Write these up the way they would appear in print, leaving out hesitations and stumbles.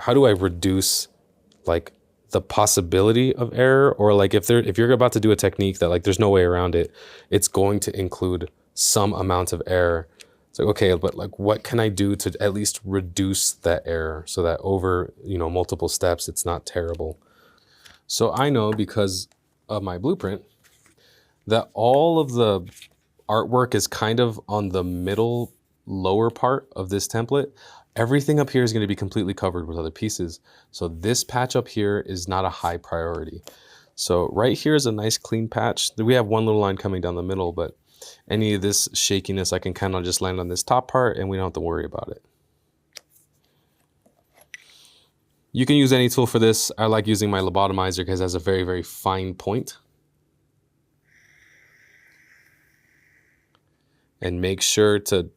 how do I reduce like the possibility of error, or like if you're about to do a technique that like there's no way around it, it's going to include some amount of error. It's like, okay, but like what can I do to at least reduce that error so that over, you know, multiple steps, it's not terrible. So I know because of my blueprint that all of the artwork is kind of on the middle lower part of this template. Everything up here is going to be completely covered with other pieces. So this patch up here is not a high priority. So right here is a nice clean patch. We have one little line coming down the middle, but any of this shakiness, I can kind of just land on this top part and we don't have to worry about it. You can use any tool for this. I like using my lobotomizer because it has a very, very fine point. And make sure to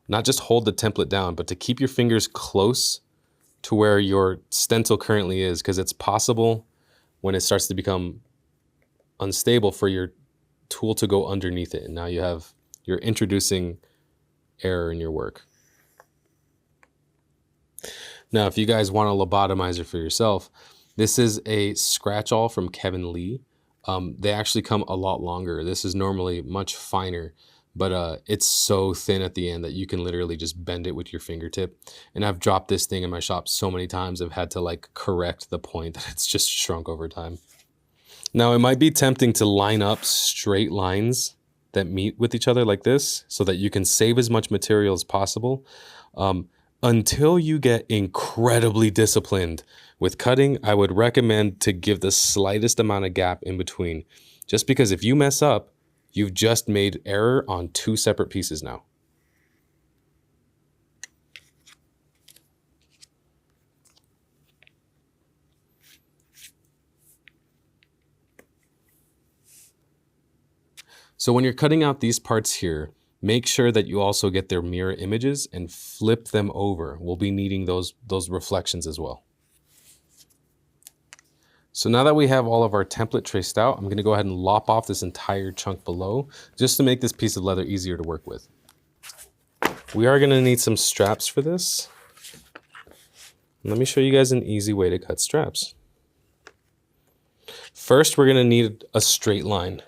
not just hold the template down, but to keep your fingers close to where your stencil currently is, because it's possible when it starts to become unstable for your tool to go underneath it. And now you're introducing error in your work. Now, if you guys want a lobotomizer for yourself, this is a scratch-all from Kevin Lee. They actually come a lot longer. This is normally much finer, but it's so thin at the end that you can literally just bend it with your fingertip. And I've dropped this thing in my shop so many times, I've had to like correct the point that it's just shrunk over time. Now, it might be tempting to line up straight lines that meet with each other like this so that you can save as much material as possible. Until you get incredibly disciplined with cutting, I would recommend to give the slightest amount of gap in between. Just because if you mess up, you've just made error on two separate pieces now. So when you're cutting out these parts here, make sure that you also get their mirror images and flip them over. We'll be needing those reflections as well. So now that we have all of our template traced out, I'm gonna go ahead and lop off this entire chunk below just to make this piece of leather easier to work with. We are gonna need some straps for this. Let me show you guys an easy way to cut straps. First, we're gonna need a straight line.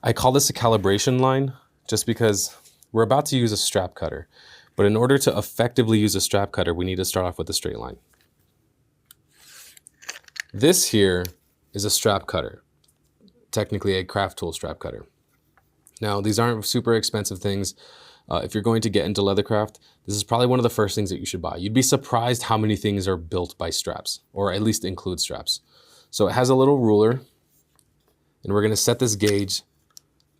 I call this a calibration line just because we're about to use a strap cutter. But in order to effectively use a strap cutter, we need to start off with a straight line. This here is a strap cutter, technically a craft tool strap cutter. Now, these aren't super expensive things. If you're going to get into leathercraft, this is probably one of the first things that you should buy. You'd be surprised how many things are built by straps, or at least include straps. So it has a little ruler, and we're gonna set this gauge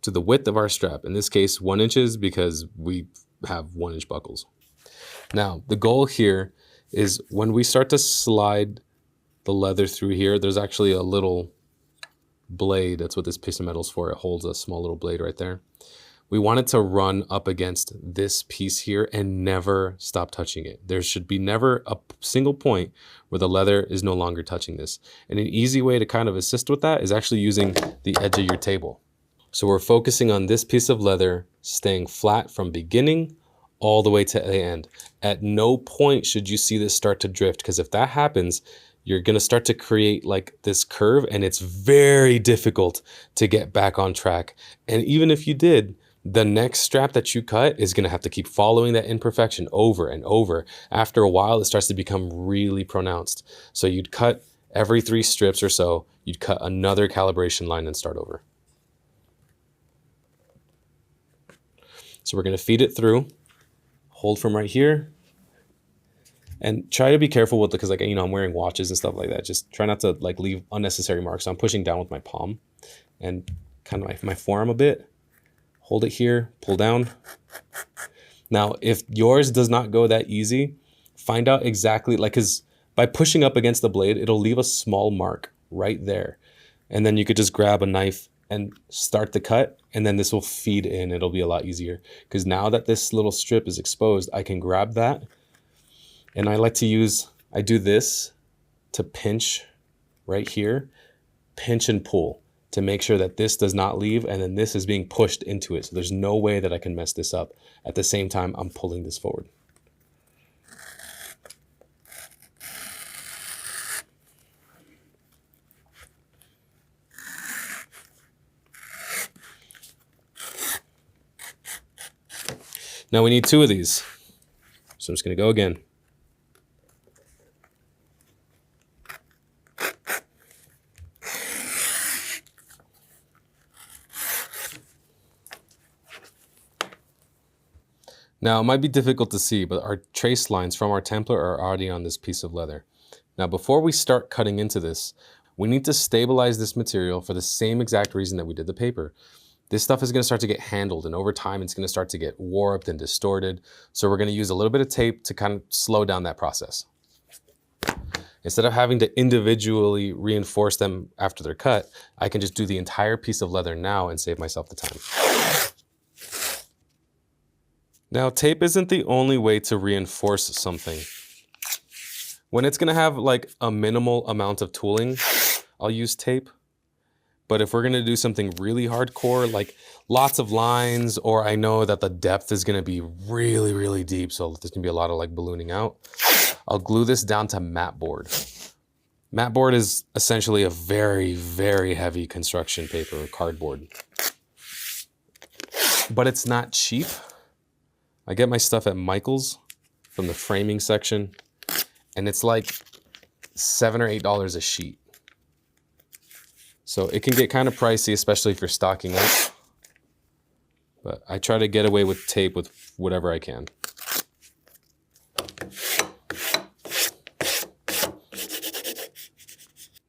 to the width of our strap. In this case, 1 inch because we have 1 inch buckles. Now, the goal here is when we start to slide the leather through here, there's actually a little blade. That's what this piece of metal is for. It holds a small little blade right there. We want it to run up against this piece here and never stop touching it. There should be never a single point where the leather is no longer touching this. And an easy way to kind of assist with that is actually using the edge of your table. So we're focusing on this piece of leather staying flat from beginning all the way to the end. At no point should you see this start to drift, because if that happens, you're gonna start to create like this curve and it's very difficult to get back on track. And even if you did, the next strap that you cut is gonna have to keep following that imperfection over and over. After a while, it starts to become really pronounced. So you'd cut every 3 strips or so, you'd cut another calibration line and start over. So we're gonna feed it through, hold from right here, and try to be careful with it because, like, you know, I'm wearing watches and stuff like that. Just try not to like leave unnecessary marks. So I'm pushing down with my palm and kind of my forearm a bit. Hold it here, pull down. Now, if yours does not go that easy, find out exactly, like, because by pushing up against the blade, it'll leave a small mark right there. And then you could just grab a knife and start the cut, and then this will feed in. It'll be a lot easier because now that this little strip is exposed, I can grab that. And I like to I do this to pinch right here, pinch and pull to make sure that this does not leave, and then this is being pushed into it. So there's no way that I can mess this up. At the same time, I'm pulling this forward. Now we need 2 of these. So I'm just gonna go again. Now, it might be difficult to see, but our trace lines from our template are already on this piece of leather. Now, before we start cutting into this, we need to stabilize this material for the same exact reason that we did the paper. This stuff is going to start to get handled, and over time, it's going to start to get warped and distorted. So we're going to use a little bit of tape to kind of slow down that process. Instead of having to individually reinforce them after they're cut, I can just do the entire piece of leather now and save myself the time. Now, tape isn't the only way to reinforce something. When it's gonna have like a minimal amount of tooling, I'll use tape. But if we're gonna do something really hardcore, like lots of lines, or I know that the depth is gonna be really, really deep, so there's gonna be a lot of like ballooning out, I'll glue this down to mat board. Mat board is essentially a very, very heavy construction paper, cardboard. But it's not cheap. I get my stuff at Michael's from the framing section, and it's like $7 or $8 a sheet. So it can get kind of pricey, especially if you're stocking up. But I try to get away with tape with whatever I can.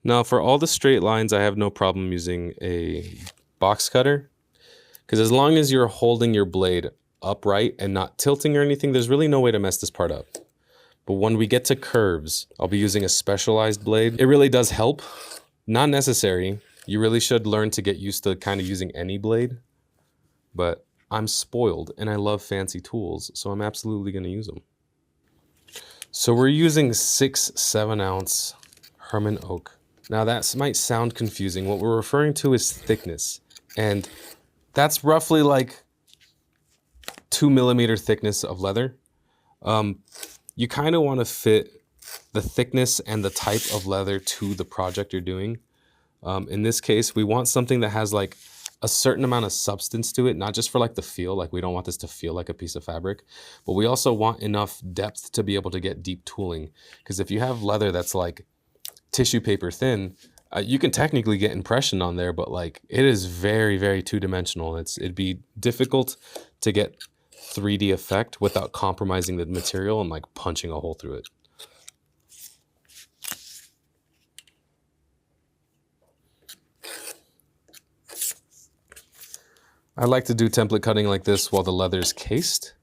Now for all the straight lines, I have no problem using a box cutter, because as long as you're holding your blade upright and not tilting or anything, there's really no way to mess this part up. But when we get to curves, I'll be using a specialized blade. It really does help. Not necessary. You really should learn to get used to kind of using any blade. But I'm spoiled and I love fancy tools, so I'm absolutely going to use them. So we're using 6 7-ounce Herman oak. Now that might sound confusing. What we're referring to is thickness. And that's roughly like 2 millimeter thickness of leather. You kind of want to fit the thickness and the type of leather to the project you're doing. In this case, we want something that has like a certain amount of substance to it, not just for like the feel, like we don't want this to feel like a piece of fabric, but we also want enough depth to be able to get deep tooling. Because if you have leather that's like tissue paper thin, you can technically get impression on there, but like it is very, very two-dimensional. It'd be difficult to get 3D effect without compromising the material and like punching a hole through it. I like to do template cutting like this while the leather's cased.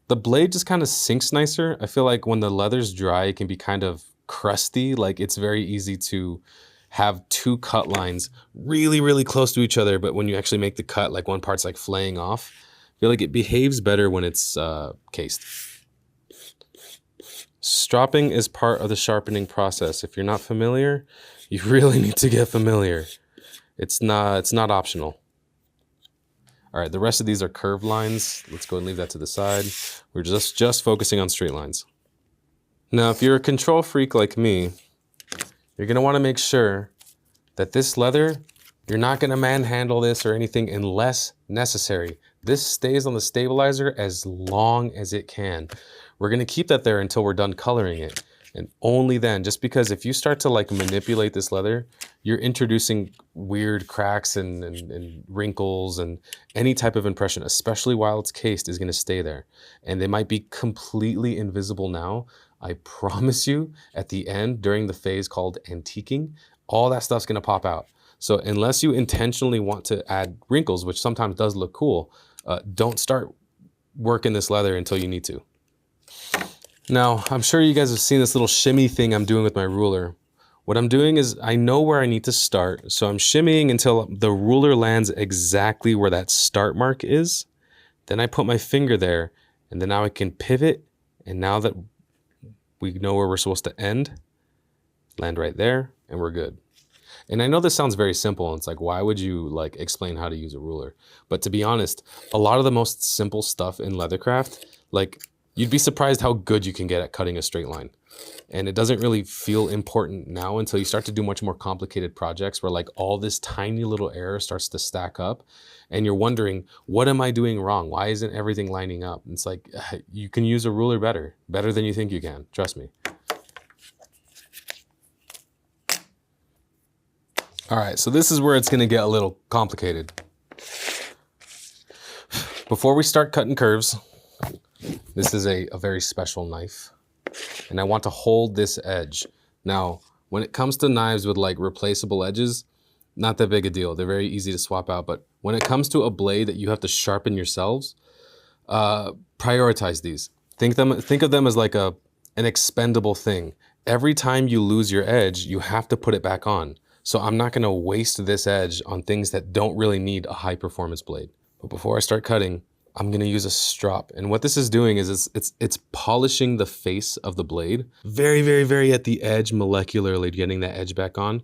The blade just kind of sinks nicer. I feel like when the leather's dry, it can be kind of crusty. Like it's very easy to have 2 cut lines really, really close to each other, but when you actually make the cut, like one part's like flaying off. I feel like it behaves better when it's cased. Stropping is part of the sharpening process. If you're not familiar, you really need to get familiar. It's not optional. All right, the rest of these are curved lines. Let's go and leave that to the side. We're just focusing on straight lines. Now, if you're a control freak like me, you're gonna wanna make sure that this leather, you're not gonna manhandle this or anything unless necessary. This stays on the stabilizer as long as it can. We're gonna keep that there until we're done coloring it. And only then, just because if you start to like manipulate this leather, you're introducing weird cracks and wrinkles, and any type of impression, especially while it's cased, is gonna stay there. And they might be completely invisible now. I promise you, at the end, during the phase called antiquing, all that stuff's gonna pop out. So unless you intentionally want to add wrinkles, which sometimes does look cool, don't start working this leather until you need to. Now, I'm sure you guys have seen this little shimmy thing I'm doing with my ruler. What I'm doing is I know where I need to start, so I'm shimmying until the ruler lands exactly where that start mark is. Then I put my finger there, and then now I can pivot, and now that we know where we're supposed to end, land right there, and we're good. And I know this sounds very simple, and it's like, why would you like explain how to use a ruler? But to be honest, a lot of the most simple stuff in leathercraft, like you'd be surprised how good you can get at cutting a straight line. And it doesn't really feel important now until you start to do much more complicated projects where like all this tiny little error starts to stack up and you're wondering, what am I doing wrong? Why isn't everything lining up? And it's like, you can use a ruler better than you think you can. Trust me. All right, so this is where it's gonna get a little complicated. Before we start cutting curves, this is a very special knife. And I want to hold this edge. Now, when it comes to knives with like replaceable edges, not that big a deal. They're very easy to swap out. But when it comes to a blade that you have to sharpen yourselves, prioritize these. Think of them as like an expendable thing. Every time you lose your edge, you have to put it back on. So I'm not gonna waste this edge on things that don't really need a high performance blade. But before I start cutting, I'm gonna use a strop. And what this is doing is it's polishing the face of the blade. Very, very, very at the edge, molecularly getting that edge back on,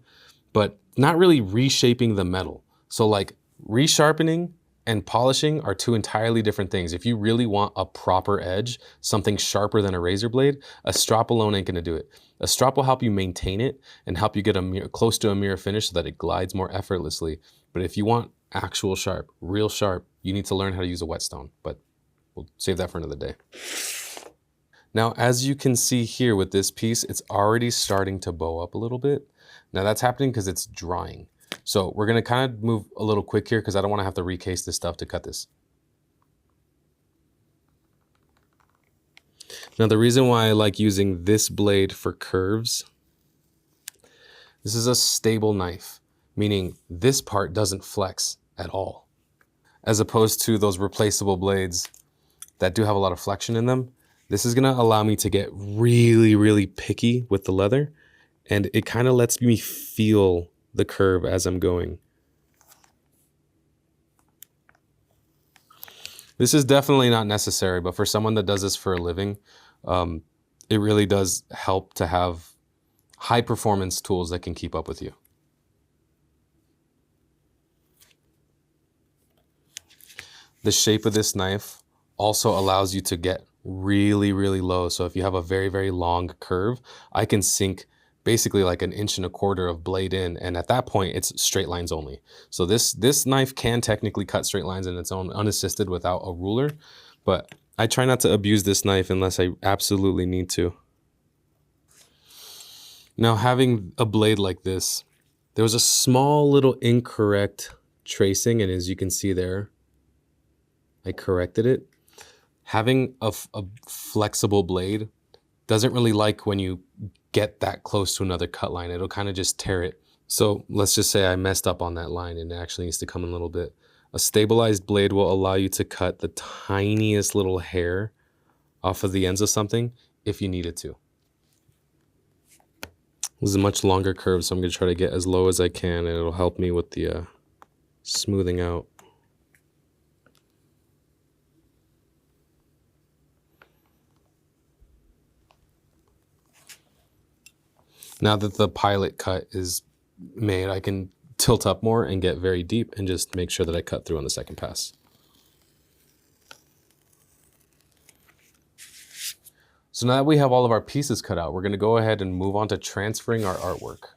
but not really reshaping the metal. So like resharpening and polishing are two entirely different things. If you really want a proper edge, something sharper than a razor blade, a strop alone ain't gonna do it. A strop will help you maintain it and help you get close to a mirror finish so that it glides more effortlessly. But if you want actual sharp, real sharp, you need to learn how to use a whetstone, but we'll save that for another day. Now, as you can see here with this piece, it's already starting to bow up a little bit. Now that's happening because it's drying. So we're gonna kind of move a little quick here because I don't wanna have to recase this stuff to cut this. Now the reason why I like using this blade for curves, this is a stable knife, meaning this part doesn't flex at all. As opposed to those replaceable blades that do have a lot of flexion in them. This is gonna allow me to get really, really picky with the leather, and it kind of lets me feel the curve as I'm going. This is definitely not necessary, but for someone that does this for a living, it really does help to have high performance tools that can keep up with you. The shape of this knife also allows you to get really, really low. So if you have a very, very long curve, I can sink basically like 1.25 inches of blade in. And at that point, it's straight lines only. So this knife can technically cut straight lines in its own, unassisted without a ruler. But I try not to abuse this knife unless I absolutely need to. Now, having a blade like this, there was a small little incorrect tracing. And as you can see there, I corrected it. Having a flexible blade doesn't really like when you get that close to another cut line. It'll kind of just tear it. So let's just say I messed up on that line and it actually needs to come in a little bit. A stabilized blade will allow you to cut the tiniest little hair off of the ends of something if you needed to. This is a much longer curve, so I'm going to try to get as low as I can, and it'll help me with the smoothing out. Now that the pilot cut is made, I can tilt up more and get very deep and just make sure that I cut through on the second pass. So now that we have all of our pieces cut out, we're going to go ahead and move on to transferring our artwork.